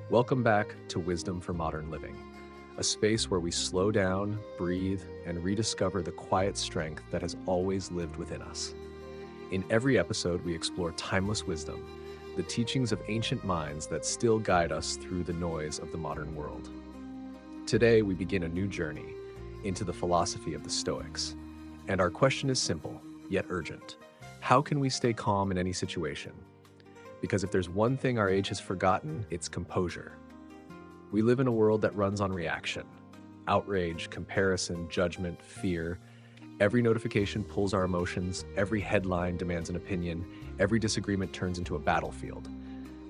Welcome back to Wisdom for Modern Living, a space where we slow down, breathe, and rediscover the quiet strength that has always lived within us. In every episode, we explore timeless wisdom, the teachings of ancient minds that still guide us through the noise of the modern world. Today, we begin a new journey into the philosophy of the Stoics. And our question is simple, yet urgent. How can we stay calm in any situation? Because if there's one thing our age has forgotten, it's composure. We live in a world that runs on reaction. Outrage, comparison, judgment, fear. Every notification pulls our emotions, every headline demands an opinion, every disagreement turns into a battlefield.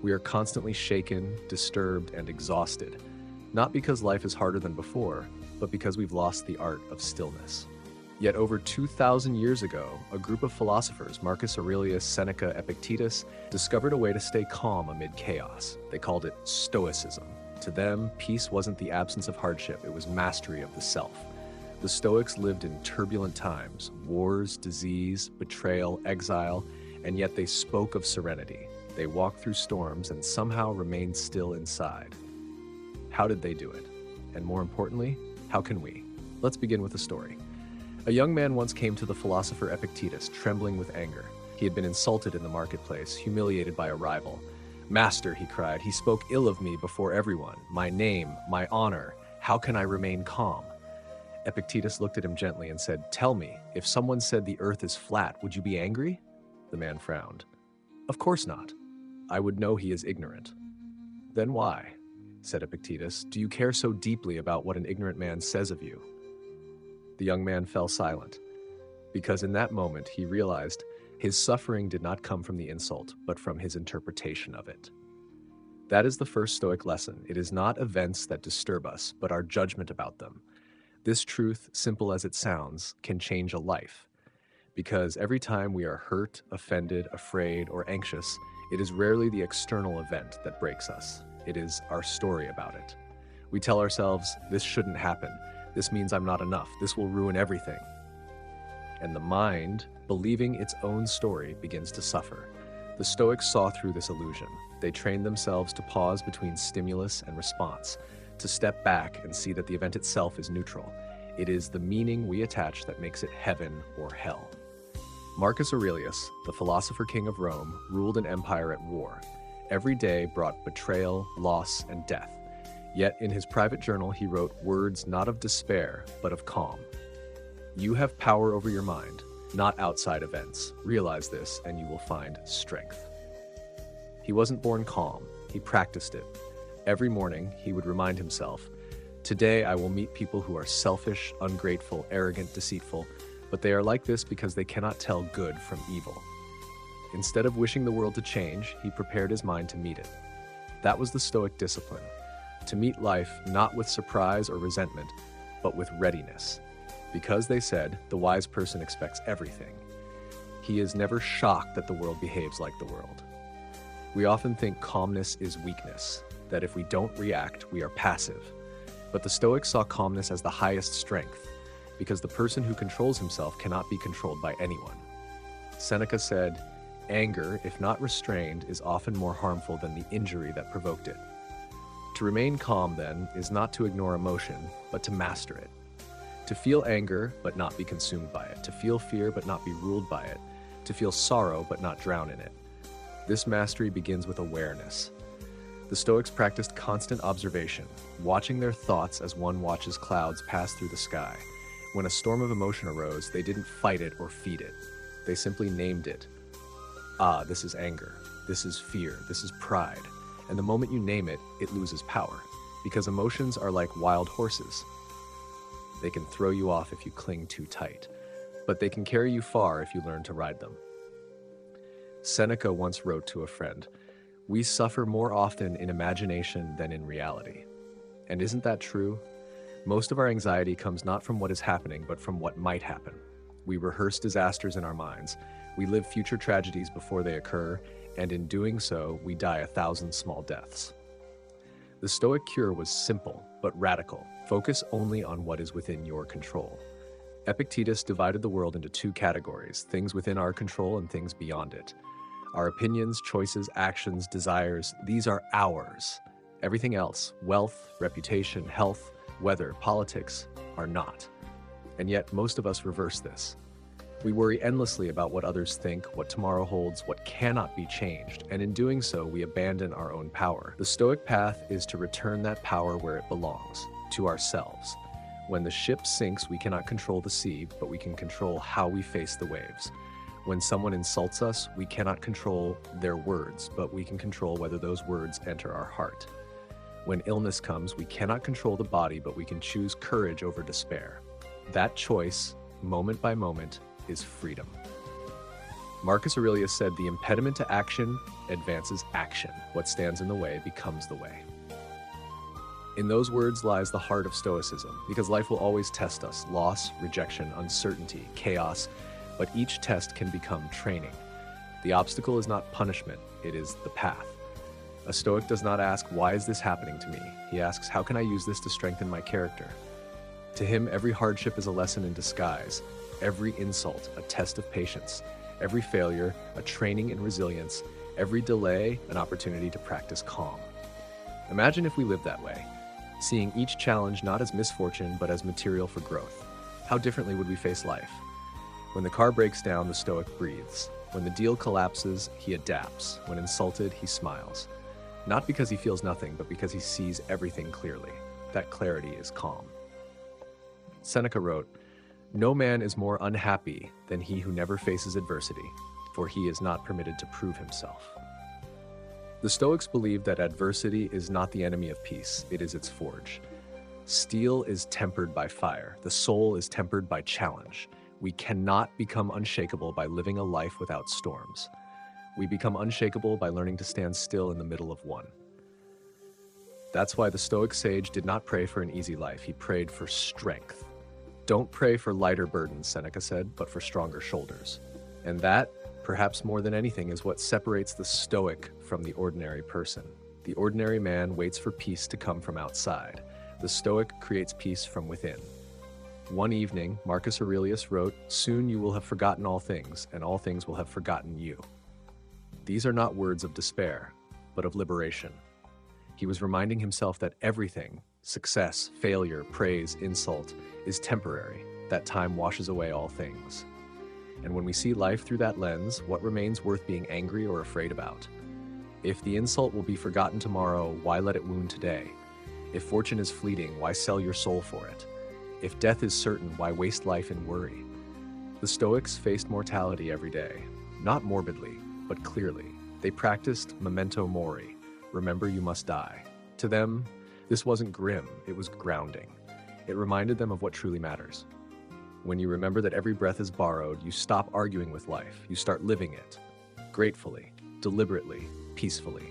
We are constantly shaken, disturbed, and exhausted, not because life is harder than before, but because we've lost the art of stillness. Yet over 2,000 years ago, a group of philosophers, Marcus Aurelius, Seneca, Epictetus, discovered a way to stay calm amid chaos. They called it Stoicism. To them, peace wasn't the absence of hardship, it was mastery of the self. The Stoics lived in turbulent times, wars, disease, betrayal, exile, and yet they spoke of serenity. They walked through storms and somehow remained still inside. How did they do it? And more importantly, how can we? Let's begin with a story. A young man once came to the philosopher Epictetus, trembling with anger. He had been insulted in the marketplace, humiliated by a rival. "Master," he cried, "he spoke ill of me before everyone. My name, my honor. How can I remain calm?" Epictetus looked at him gently and said, "Tell me, if someone said the earth is flat, would you be angry?" The man frowned. "Of course not. I would know he is ignorant." "Then why," said Epictetus, "do you care so deeply about what an ignorant man says of you?" The young man fell silent, because in that moment he realized his suffering did not come from the insult, but from his interpretation of it. That is the first Stoic lesson. It is not events that disturb us, but our judgment about them. This truth, simple as it sounds, can change a life. Because every time we are hurt, offended, afraid, or anxious, it is rarely the external event that breaks us. It is our story about it. We tell ourselves, "This shouldn't happen. This means I'm not enough. This will ruin everything." And the mind, believing its own story, begins to suffer. The Stoics saw through this illusion. They trained themselves to pause between stimulus and response, to step back and see that the event itself is neutral. It is the meaning we attach that makes it heaven or hell. Marcus Aurelius, the philosopher king of Rome, ruled an empire at war. Every day brought betrayal, loss, and death. Yet in his private journal, he wrote words not of despair, but of calm. "You have power over your mind, not outside events. Realize this, and you will find strength." He wasn't born calm, he practiced it. Every morning, he would remind himself, "Today I will meet people who are selfish, ungrateful, arrogant, deceitful, but they are like this because they cannot tell good from evil." Instead of wishing the world to change, he prepared his mind to meet it. That was the Stoic discipline. To meet life not with surprise or resentment, but with readiness. Because they said, the wise person expects everything. He is never shocked that the world behaves like the world. We often think calmness is weakness, that if we don't react, we are passive. But the Stoics saw calmness as the highest strength, because the person who controls himself cannot be controlled by anyone. Seneca said, "Anger, if not restrained, is often more harmful than the injury that provoked it." To remain calm, then, is not to ignore emotion, but to master it. To feel anger, but not be consumed by it. To feel fear, but not be ruled by it. To feel sorrow, but not drown in it. This mastery begins with awareness. The Stoics practiced constant observation, watching their thoughts as one watches clouds pass through the sky. When a storm of emotion arose, they didn't fight it or feed it. They simply named it. "Ah, this is anger. This is fear. This is pride." And the moment you name it, it loses power, because emotions are like wild horses. They can throw you off if you cling too tight, but they can carry you far if you learn to ride them. Seneca once wrote to a friend, "We suffer more often in imagination than in reality." And isn't that true? Most of our anxiety comes not from what is happening, but from what might happen. We rehearse disasters in our minds. We live future tragedies before they occur, and in doing so, we die 1,000 small deaths. The Stoic cure was simple, but radical. Focus only on what is within your control. Epictetus divided the world into two categories, things within our control and things beyond it. Our opinions, choices, actions, desires, these are ours. Everything else, wealth, reputation, health, weather, politics, are not. And yet most of us reverse this. We worry endlessly about what others think, what tomorrow holds, what cannot be changed, and in doing so, we abandon our own power. The Stoic path is to return that power where it belongs, to ourselves. When the ship sinks, we cannot control the sea, but we can control how we face the waves. When someone insults us, we cannot control their words, but we can control whether those words enter our heart. When illness comes, we cannot control the body, but we can choose courage over despair. That choice, moment by moment, is freedom. Marcus Aurelius said, "The impediment to action advances action. What stands in the way becomes the way." In those words lies the heart of Stoicism, because life will always test us: loss, rejection, uncertainty, chaos, but each test can become training. The obstacle is not punishment, it is the path. A Stoic does not ask, "Why is this happening to me?" He asks, "How can I use this to strengthen my character?" To him, every hardship is a lesson in disguise. Every insult, a test of patience. Every failure, a training in resilience. Every delay, an opportunity to practice calm. Imagine if we lived that way, seeing each challenge not as misfortune, but as material for growth. How differently would we face life? When the car breaks down, the Stoic breathes. When the deal collapses, he adapts. When insulted, he smiles. Not because he feels nothing, but because he sees everything clearly. That clarity is calm. Seneca wrote, "No man is more unhappy than he who never faces adversity, for he is not permitted to prove himself." The Stoics believe that adversity is not the enemy of peace, it is its forge. Steel is tempered by fire, the soul is tempered by challenge. We cannot become unshakable by living a life without storms. We become unshakable by learning to stand still in the middle of one. That's why the Stoic sage did not pray for an easy life, he prayed for strength. Don't pray for lighter burdens, Seneca said, but for stronger shoulders. And that, perhaps more than anything, is what separates the Stoic from the ordinary person. The ordinary man waits for peace to come from outside. The Stoic creates peace from within. One evening, Marcus Aurelius wrote, "Soon you will have forgotten all things, and all things will have forgotten you." These are not words of despair, but of liberation. He was reminding himself that everything, success, failure, praise, insult, is temporary. That time washes away all things. And when we see life through that lens, what remains worth being angry or afraid about? If the insult will be forgotten tomorrow, why let it wound today? If fortune is fleeting, why sell your soul for it? If death is certain, why waste life in worry? The Stoics faced mortality every day, not morbidly, but clearly. They practiced memento mori, remember you must die. To them, this wasn't grim, it was grounding. It reminded them of what truly matters. When you remember that every breath is borrowed, you stop arguing with life, you start living it, gratefully, deliberately, peacefully.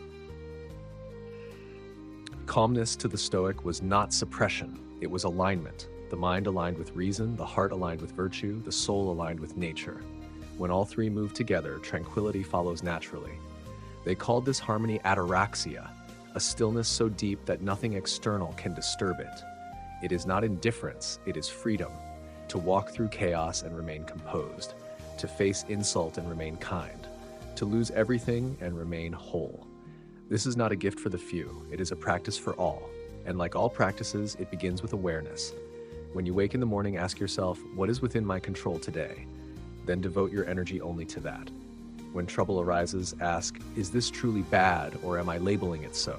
Calmness to the Stoic was not suppression, it was alignment. The mind aligned with reason, the heart aligned with virtue, the soul aligned with nature. When all three move together, tranquility follows naturally. They called this harmony ataraxia, a stillness so deep that nothing external can disturb it. It is not indifference, it is freedom. To walk through chaos and remain composed, to face insult and remain kind, to lose everything and remain whole. This is not a gift for the few, it is a practice for all. And like all practices, it begins with awareness. When you wake in the morning, ask yourself, what is within my control today? Then devote your energy only to that. When trouble arises, ask, is this truly bad or am I labeling it so?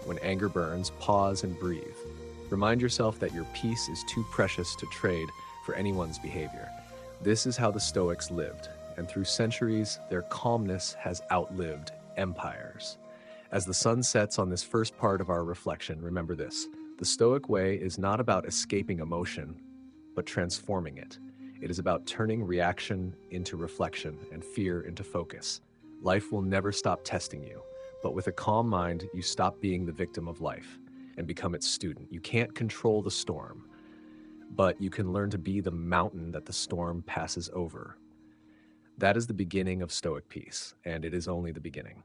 When anger burns, pause and breathe. Remind yourself that your peace is too precious to trade for anyone's behavior. This is how the Stoics lived, and through centuries, their calmness has outlived empires. As the sun sets on this first part of our reflection, remember this: the Stoic way is not about escaping emotion, but transforming it. It is about turning reaction into reflection and fear into focus. Life will never stop testing you, but with a calm mind, you stop being the victim of life and become its student. You can't control the storm, but you can learn to be the mountain that the storm passes over. That is the beginning of Stoic peace, and it is only the beginning.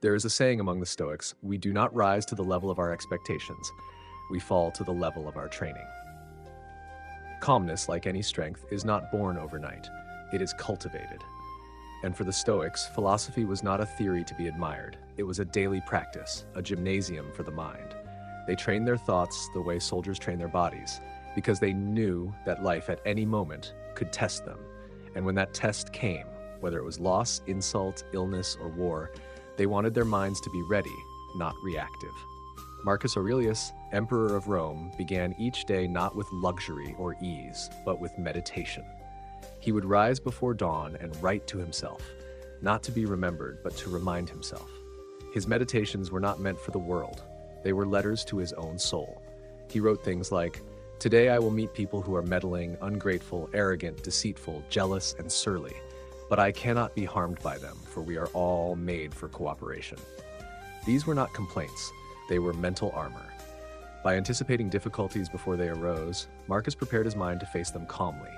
There is a saying among the Stoics, we do not rise to the level of our expectations, we fall to the level of our training. Calmness, like any strength, is not born overnight, it is cultivated. And for the Stoics, philosophy was not a theory to be admired. It was a daily practice, a gymnasium for the mind. They trained their thoughts the way soldiers train their bodies, because they knew that life at any moment could test them. And when that test came, whether it was loss, insult, illness, or war, they wanted their minds to be ready, not reactive. Marcus Aurelius, Emperor of Rome, began each day not with luxury or ease, but with meditation. He would rise before dawn and write to himself, not to be remembered, but to remind himself. His meditations were not meant for the world. They were letters to his own soul. He wrote things like, "Today I will meet people who are meddling, ungrateful, arrogant, deceitful, jealous, and surly, but I cannot be harmed by them, for we are all made for cooperation." These were not complaints. They were mental armor. By anticipating difficulties before they arose, Marcus prepared his mind to face them calmly.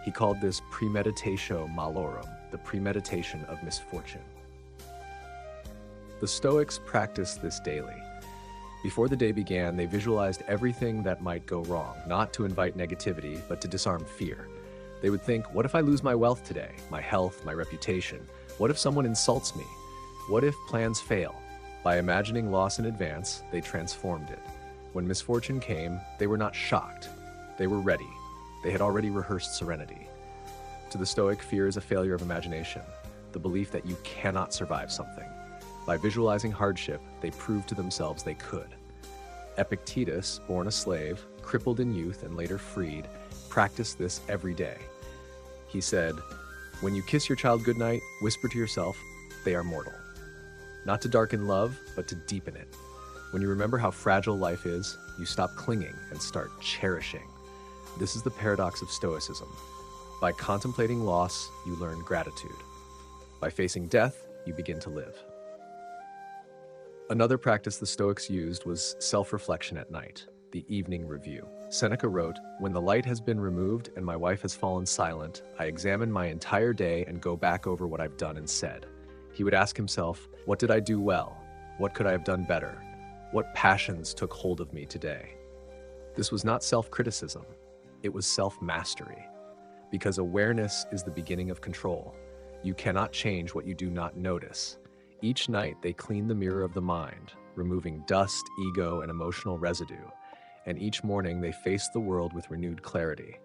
He called this premeditatio malorum, the premeditation of misfortune. The Stoics practiced this daily. Before the day began, they visualized everything that might go wrong, not to invite negativity, but to disarm fear. They would think, what if I lose my wealth today, my health, my reputation? What if someone insults me? What if plans fail? By imagining loss in advance, they transformed it. When misfortune came, they were not shocked. They were ready. They had already rehearsed serenity. To the Stoic, fear is a failure of imagination, the belief that you cannot survive something. By visualizing hardship, they proved to themselves they could. Epictetus, born a slave, crippled in youth and later freed, practiced this every day. He said, "When you kiss your child goodnight, whisper to yourself, they are mortal." Not to darken love, but to deepen it. When you remember how fragile life is, you stop clinging and start cherishing. This is the paradox of Stoicism. By contemplating loss, you learn gratitude. By facing death, you begin to live. Another practice the Stoics used was self-reflection at night, the evening review. Seneca wrote, "When the light has been removed and my wife has fallen silent, I examine my entire day and go back over what I've done and said." He would ask himself, what did I do well? What could I have done better? What passions took hold of me today? This was not self-criticism. It was self-mastery. Because awareness is the beginning of control. You cannot change what you do not notice. Each night they clean the mirror of the mind, removing dust, ego, and emotional residue. And each morning they face the world with renewed clarity.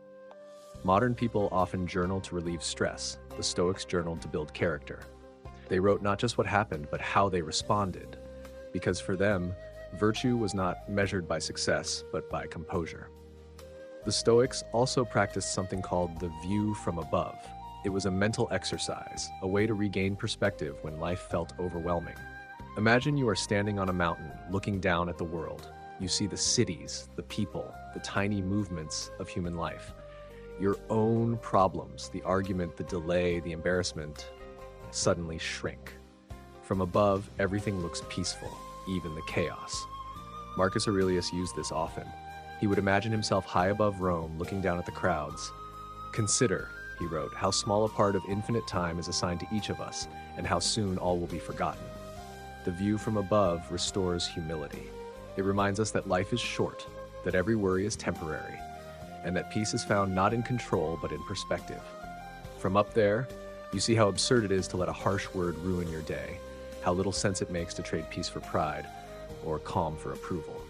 Modern people often journal to relieve stress. The Stoics journaled to build character. They wrote not just what happened, but how they responded. Because for them, virtue was not measured by success, but by composure. The Stoics also practiced something called the view from above. It was a mental exercise, a way to regain perspective when life felt overwhelming. Imagine you are standing on a mountain, looking down at the world. You see the cities, the people, the tiny movements of human life. Your own problems, the argument, the delay, the embarrassment, suddenly shrink. From above, everything looks peaceful, even the chaos. Marcus Aurelius used this often. He would imagine himself high above Rome, looking down at the crowds. "Consider," he wrote, "how small a part of infinite time is assigned to each of us, and how soon all will be forgotten." The view from above restores humility. It reminds us that life is short, that every worry is temporary, and that peace is found not in control, but in perspective. From up there, you see how absurd it is to let a harsh word ruin your day, how little sense it makes to trade peace for pride, or calm for approval.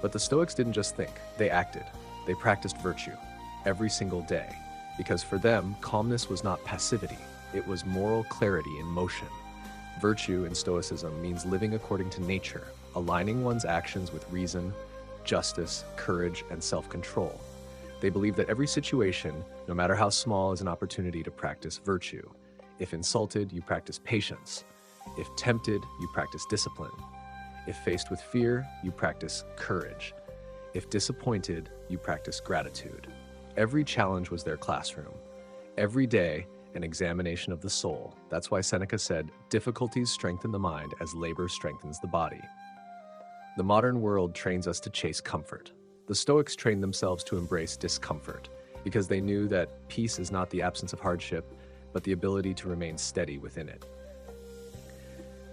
But the Stoics didn't just think, they acted. They practiced virtue every single day, because for them, calmness was not passivity, it was moral clarity in motion. Virtue in Stoicism means living according to nature, aligning one's actions with reason, justice, courage, and self-control. They believe that every situation, no matter how small, is an opportunity to practice virtue. If insulted, you practice patience. If tempted, you practice discipline. If faced with fear, you practice courage. If disappointed, you practice gratitude. Every challenge was their classroom. Every day, an examination of the soul. That's why Seneca said, "Difficulties strengthen the mind as labor strengthens the body." The modern world trains us to chase comfort. The Stoics trained themselves to embrace discomfort because they knew that peace is not the absence of hardship, but the ability to remain steady within it.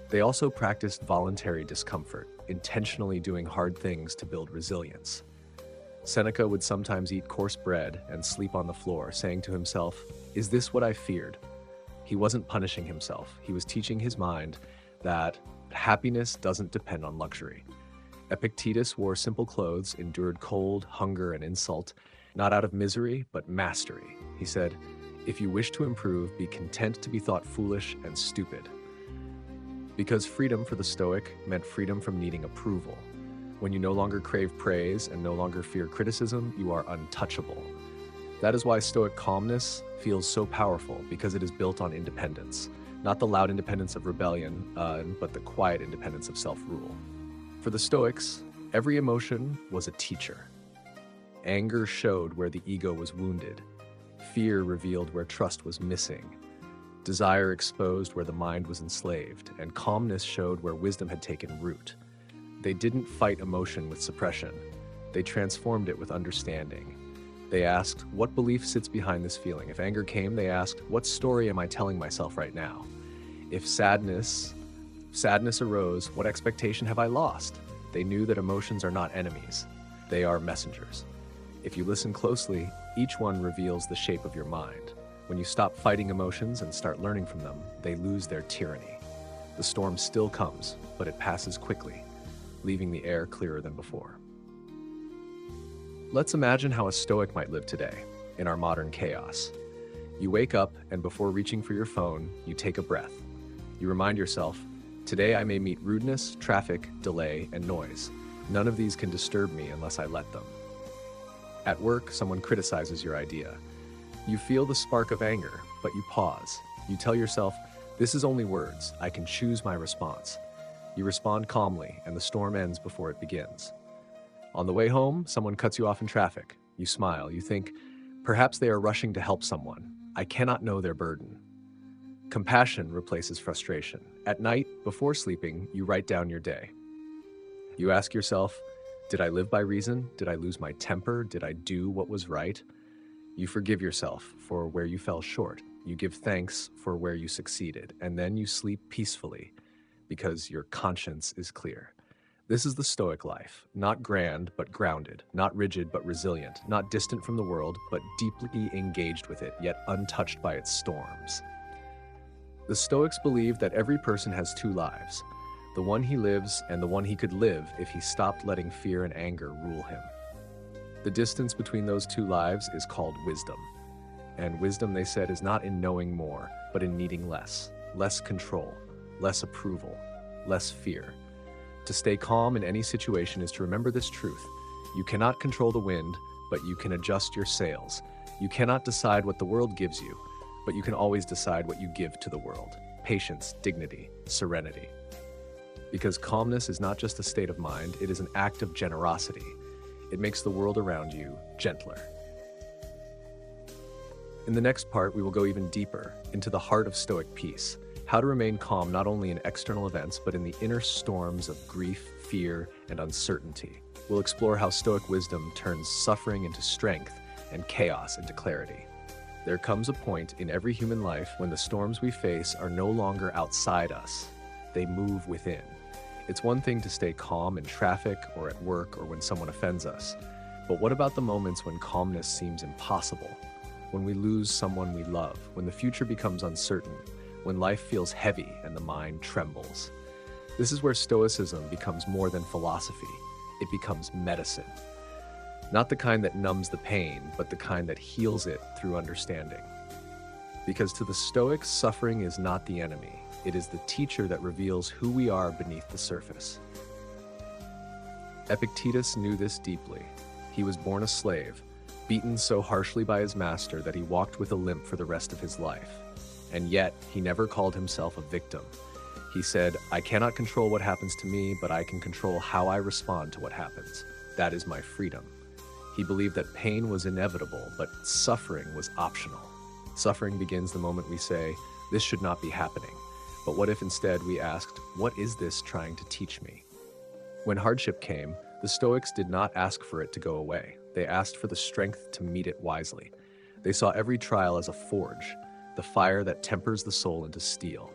They also practiced voluntary discomfort, intentionally doing hard things to build resilience. Seneca would sometimes eat coarse bread and sleep on the floor, saying to himself, "Is this what I feared? He wasn't punishing himself. He was teaching his mind that happiness doesn't depend on luxury. Epictetus wore simple clothes, endured cold, hunger, and insult, not out of misery, but mastery. He said, "If you wish to improve, be content to be thought foolish and stupid." Because freedom for the Stoic meant freedom from needing approval. When you no longer crave praise and no longer fear criticism, you are untouchable. That is why Stoic calmness feels so powerful, because it is built on independence. Not the loud independence of rebellion, but the quiet independence of self-rule. For the Stoics, every emotion was a teacher. Anger showed where the ego was wounded. Fear revealed where trust was missing. Desire exposed where the mind was enslaved, and calmness showed where wisdom had taken root. They didn't fight emotion with suppression. They transformed it with understanding. They asked, what belief sits behind this feeling? If anger came, they asked, what story am I telling myself right now? If sadness arose, what expectation have I lost? They knew that emotions are not enemies. They are messengers. If you listen closely, each one reveals the shape of your mind. When you stop fighting emotions and start learning from them, they lose their tyranny. The storm still comes, but it passes quickly, leaving the air clearer than before. Let's imagine how a Stoic might live today, in our modern chaos. You wake up, and before reaching for your phone, you take a breath. You remind yourself, today I may meet rudeness, traffic, delay, and noise. None of these can disturb me unless I let them. At work, someone criticizes your idea. You feel the spark of anger, but you pause. You tell yourself, this is only words. I can choose my response. You respond calmly, and the storm ends before it begins. On the way home, someone cuts you off in traffic. You smile. You think, perhaps they are rushing to help someone. I cannot know their burden. Compassion replaces frustration. At night, before sleeping, you write down your day. You ask yourself, did I live by reason? Did I lose my temper? Did I do what was right? You forgive yourself for where you fell short. You give thanks for where you succeeded, and then you sleep peacefully because your conscience is clear. This is the Stoic life, not grand but grounded, not rigid but resilient, not distant from the world but deeply engaged with it, yet untouched by its storms. The Stoics believe that every person has two lives, the one he lives and the one he could live if he stopped letting fear and anger rule him. The distance between those two lives is called wisdom. And wisdom, they said, is not in knowing more, but in needing less control, less approval, less fear. To stay calm in any situation is to remember this truth. You cannot control the wind, but you can adjust your sails. You cannot decide what the world gives you, but you can always decide what you give to the world. Patience, dignity, serenity. Because calmness is not just a state of mind, it is an act of generosity. It makes the world around you gentler. In the next part, we will go even deeper into the heart of Stoic peace, how to remain calm not only in external events, but in the inner storms of grief, fear, and uncertainty. We'll explore how Stoic wisdom turns suffering into strength and chaos into clarity. There comes a point in every human life when the storms we face are no longer outside us. They move within. It's one thing to stay calm in traffic or at work or when someone offends us. But what about the moments when calmness seems impossible? When we lose someone we love, when the future becomes uncertain, when life feels heavy and the mind trembles. This is where Stoicism becomes more than philosophy. It becomes medicine. Not the kind that numbs the pain, but the kind that heals it through understanding. Because to the Stoics, suffering is not the enemy. It is the teacher that reveals who we are beneath the surface. Epictetus knew this deeply. He was born a slave, beaten so harshly by his master that he walked with a limp for the rest of his life. And yet, he never called himself a victim. He said, I cannot control what happens to me, but I can control how I respond to what happens. That is my freedom. He believed that pain was inevitable, but suffering was optional. Suffering begins the moment we say, this should not be happening. But what if instead we asked, what is this trying to teach me? When hardship came, the Stoics did not ask for it to go away. They asked for the strength to meet it wisely. They saw every trial as a forge, the fire that tempers the soul into steel.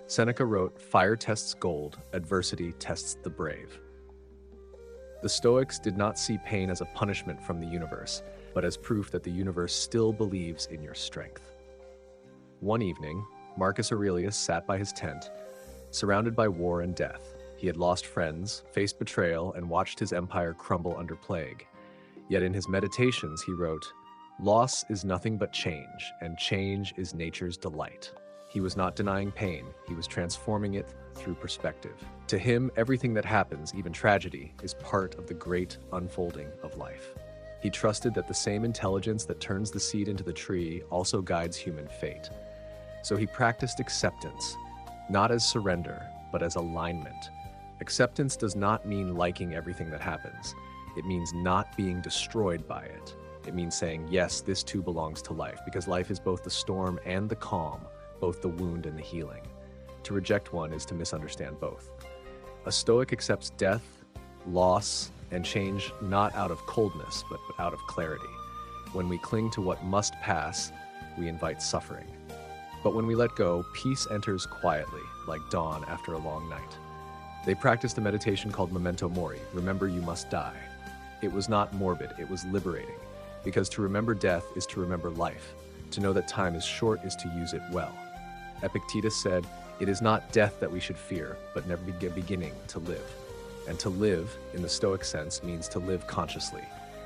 Seneca wrote, fire tests gold, adversity tests the brave. The Stoics did not see pain as a punishment from the universe, but as proof that the universe still believes in your strength. One evening, Marcus Aurelius sat by his tent, surrounded by war and death. He had lost friends, faced betrayal, and watched his empire crumble under plague. Yet in his meditations he wrote, "Loss is nothing but change, and change is nature's delight." He was not denying pain, he was transforming it through perspective. To him, everything that happens, even tragedy, is part of the great unfolding of life. He trusted that the same intelligence that turns the seed into the tree also guides human fate. So he practiced acceptance, not as surrender, but as alignment. Acceptance does not mean liking everything that happens. It means not being destroyed by it. It means saying, yes, this too belongs to life, because life is both the storm and the calm, both the wound and the healing. To reject one is to misunderstand both. A Stoic accepts death, loss, and change not out of coldness, but out of clarity. When we cling to what must pass, we invite suffering. But when we let go, peace enters quietly, like dawn after a long night. They practiced a meditation called Memento Mori, remember you must die. It was not morbid, it was liberating, because to remember death is to remember life. To know that time is short is to use it well. Epictetus said, "It is not death that we should fear, but never beginning to live." And to live, in the Stoic sense, means to live consciously,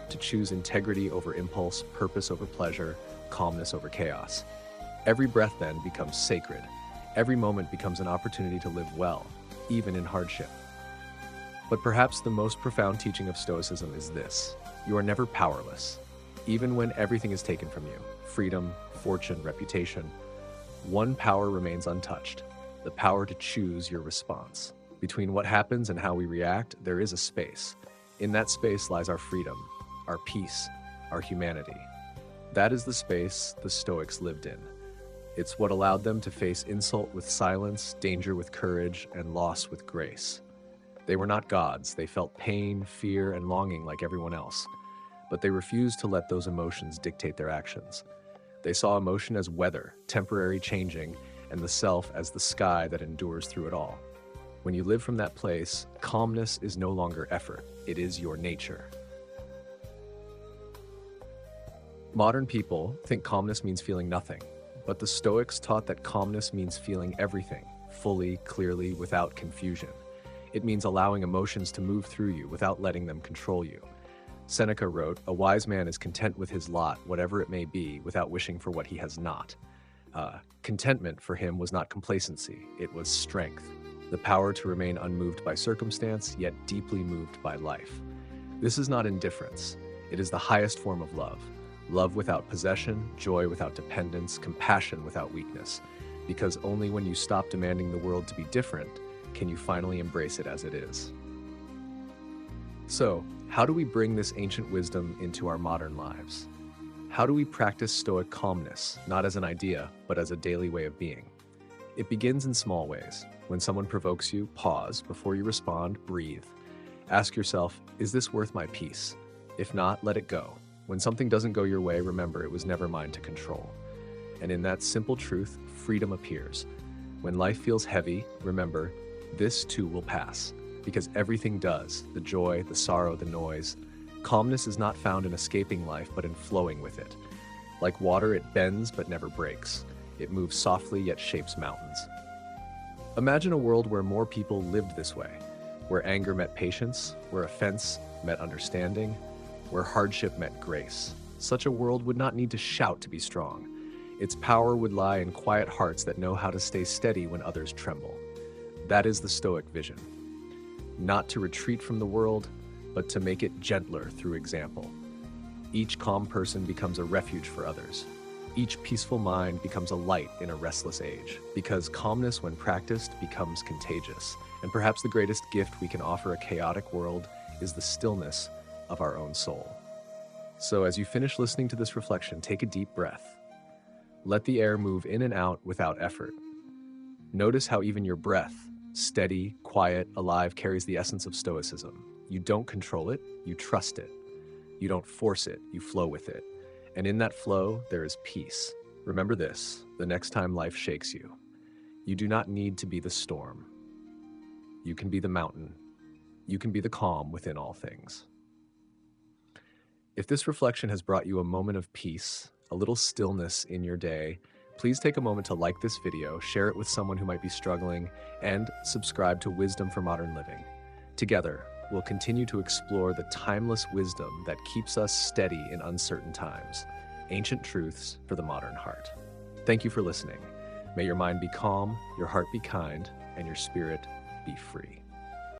to choose integrity over impulse, purpose over pleasure, calmness over chaos. Every breath then becomes sacred. Every moment becomes an opportunity to live well, even in hardship. But perhaps the most profound teaching of Stoicism is this: you are never powerless. Even when everything is taken from you, freedom, fortune, reputation, one power remains untouched, the power to choose your response. Between what happens and how we react, there is a space. In that space lies our freedom, our peace, our humanity. That is the space the Stoics lived in. It's what allowed them to face insult with silence, danger with courage, and loss with grace. They were not gods. They felt pain, fear, and longing like everyone else. But they refused to let those emotions dictate their actions. They saw emotion as weather, temporary, changing, and the self as the sky that endures through it all. When you live from that place, calmness is no longer effort. It is your nature. Modern people think calmness means feeling nothing, but the Stoics taught that calmness means feeling everything, fully, clearly, without confusion. It means allowing emotions to move through you without letting them control you. Seneca wrote, "A wise man is content with his lot, whatever it may be, without wishing for what he has not." Contentment for him was not complacency, it was strength, the power to remain unmoved by circumstance, yet deeply moved by life. This is not indifference, it is the highest form of love. Love without possession, joy without dependence, compassion without weakness. Because only when you stop demanding the world to be different can you finally embrace it as it is. So, how do we bring this ancient wisdom into our modern lives? How do we practice Stoic calmness, not as an idea, but as a daily way of being? It begins in small ways. When someone provokes you, pause. Before you respond, breathe. Ask yourself, is this worth my peace? If not, let it go. When something doesn't go your way, remember it was never mine to control. And in that simple truth, freedom appears. When life feels heavy, remember, this too will pass. Because everything does, the joy, the sorrow, the noise. Calmness is not found in escaping life, but in flowing with it. Like water, it bends but never breaks. It moves softly yet shapes mountains. Imagine a world where more people lived this way, where anger met patience, where offense met understanding, where hardship met grace. Such a world would not need to shout to be strong. Its power would lie in quiet hearts that know how to stay steady when others tremble. That is the Stoic vision. Not to retreat from the world, but to make it gentler through example. Each calm person becomes a refuge for others. Each peaceful mind becomes a light in a restless age, because calmness, when practiced, becomes contagious. And perhaps the greatest gift we can offer a chaotic world is the stillness of our own soul. So as you finish listening to this reflection, take a deep breath. Let the air move in and out without effort. Notice how even your breath, steady, quiet, alive, carries the essence of Stoicism. You don't control it, you trust it. You don't force it, you flow with it. And in that flow, there is peace. Remember this, the next time life shakes you. You do not need to be the storm. You can be the mountain. You can be the calm within all things. If this reflection has brought you a moment of peace, a little stillness in your day, Please take a moment to like this video, share it with someone who might be struggling, and subscribe to Wisdom for Modern Living. Together, we'll continue to explore the timeless wisdom that keeps us steady in uncertain times, ancient truths for the modern heart. Thank you for listening. May your mind be calm, your heart be kind, and your spirit be free.